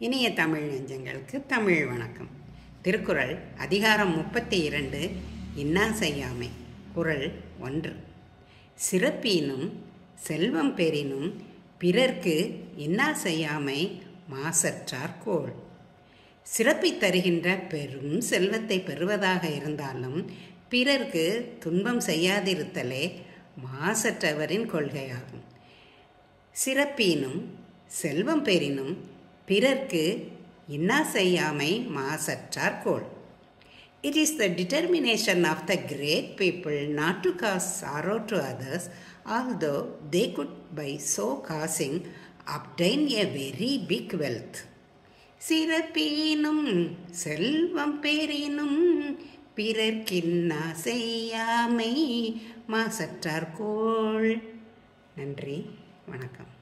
இனிய தமிழ் நெஞ்சங்களுக்கு தமிழ் வணக்கம். திருக்குறள் அதிகாரம் 32 இன்னா செய்யாமை. குறள் 1. சிறப்பினும் செல்வம் பெறினும் பிறர்க்கு இன்னா செய்யாமை மாசற்றார்கோள். சிறப்பை தருகின்ற பெரும் செல்வத்தை பெறுவதாக இருந்தாலும் பிறர்க்கு துன்பம் செய்யாதிருத்தலே மாசற்றவரின் கொள்கையாகும். சிறப்பினும் செல்வம் பெறினும் பிறர்க்கு இன்னா செய்யாமை மாசற்றார்கோள். It is the determination of the great people not to cause sorrow to others, although they could by so causing obtain a very big wealth. சிறப்பினும் செல்வம் பெறினும் பிறர்க்கின்னா செய்யாமை மாசற்றார்கோள். நன்றி, வணக்கம்.